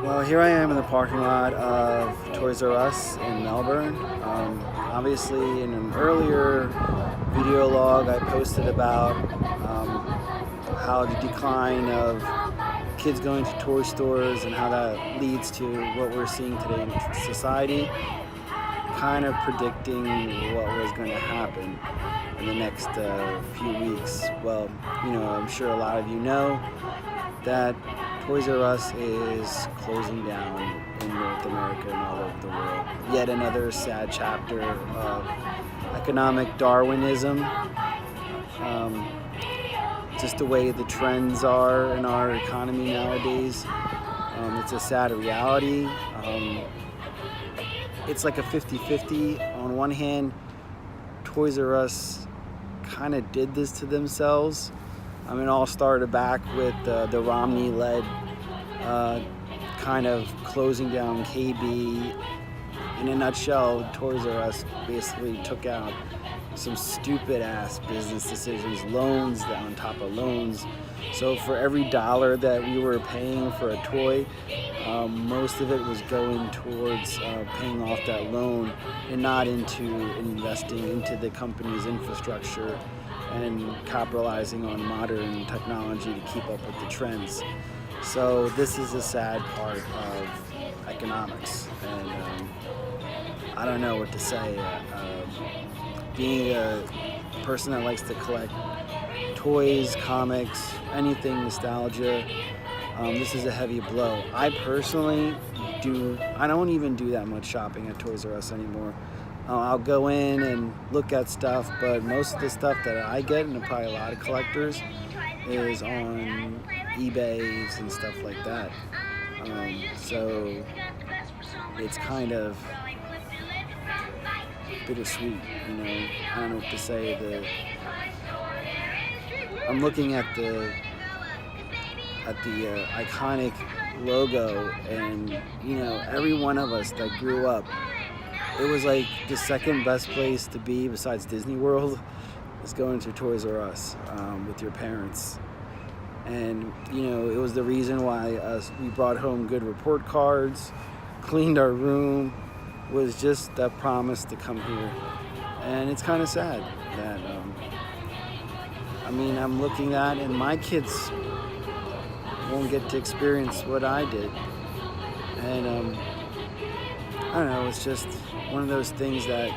Well, here I am in the parking lot of Toysrus in Melbourne. Obviously, in an earlier video log, I posted about how the decline of kids going to toy stores and how that leads to what we're seeing today in society, kind of predicting what was going to happen in the next few weeks. Well, I'm sure a lot of you know that Toysrus is closing down in North America and all over the world. Yet another sad chapter of economic Darwinism. Just the way the trends are in our economy nowadays. It's a sad reality. It's like a 50-50. On one hand, Toysrus kind of did this to themselves. It all started back with the Romney-led kind of closing down KB. In a nutshell, Toysrus basically took out some stupid-ass business decisions, loans on top of loans. So for every dollar that we were paying for a toy, most of it was going towards paying off that loan and not into investing into the company's infrastructure and capitalizing on modern technology to keep up with the trends. So this is a sad part of economics, and I don't know what to say. Being a person that likes to collect toys, comics, anything nostalgia, this is a heavy blow. I personally I don't even do that much shopping at Toysrus anymore. I'll go in and look at stuff, but most of the stuff that I get, and probably a lot of collectors, is on eBays and stuff like that. So it's kind of bittersweet, I don't know what to say. I'm looking at the iconic logo, and every one of us that grew up, it was like the second best place to be besides Disney World is going to Toysrus with your parents. And it was the reason why we brought home good report cards, cleaned our room, was just that promise to come here. And it's kind of sad that I'm looking at, and my kids won't get to experience what I did. And I don't know, it's just one of those things that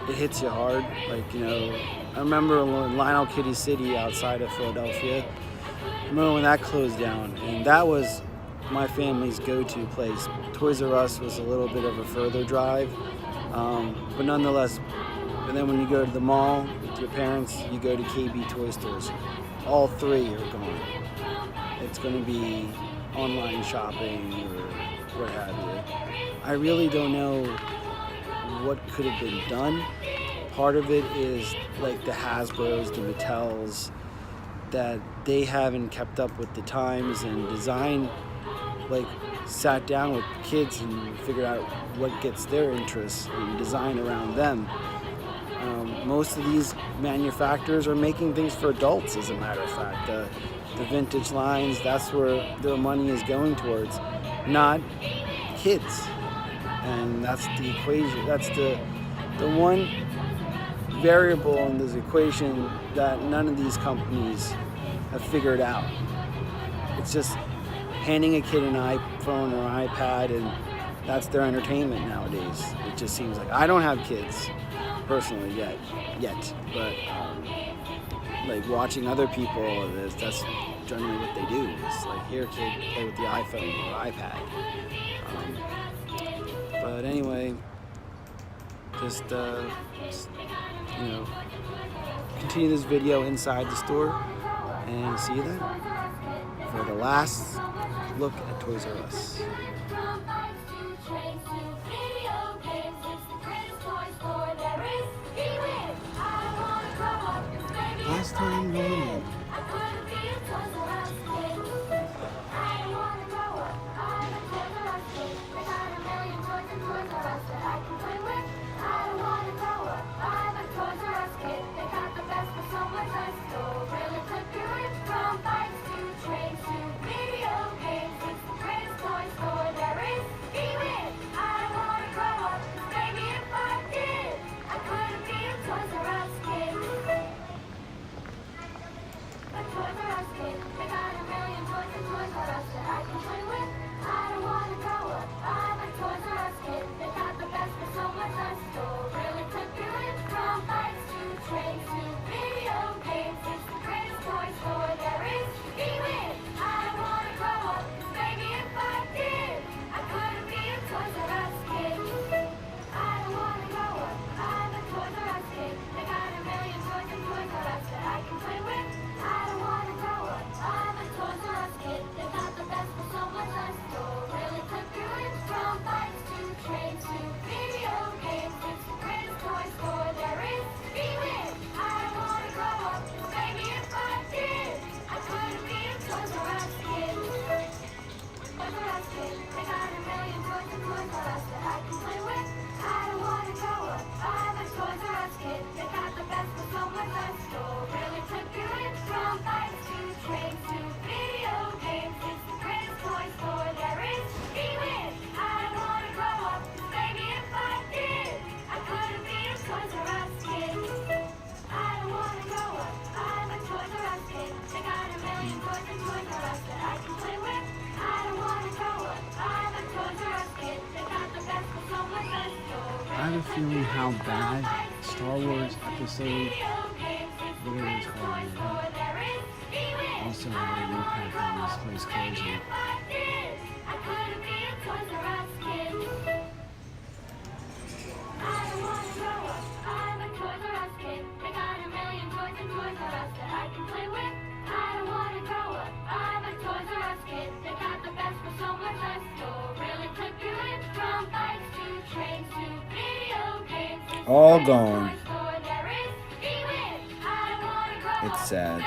it hits you hard. I remember in Lionel Kitty City outside of Philadelphia. I remember when that closed down, and that was my family's go-to place. Toysrus was a little bit of a further drive, but nonetheless. And then when you go to the mall with your parents, you go to KB toy stores. All three are gone. It's going to be online shopping or what have you. I really don't know what could have been done. Part of it is like the Hasbros, the Mattels, that they haven't kept up with the times and design, sat down with kids and figured out what gets their interests and design around them. Most of these manufacturers are making things for adults, as a matter of fact. The vintage lines, that's where their money is going towards, not kids. And that's the equation. That's the one variable in this equation that none of these companies have figured out. It's just handing a kid an iPhone or iPad, and that's their entertainment nowadays. It just seems like. I don't have kids personally yet, but watching other people, that's generally what they do. It's like, here, kid, play with the iPhone or iPad. But anyway, just continue this video inside the store, and see you then for the last look at Toysrus. Last time going in. Really took your from bikes to trains to video games. It's the greatest feeling how bad Star Wars episode, whatever it's called, also had an impact on this place closing. All gone. It's sad.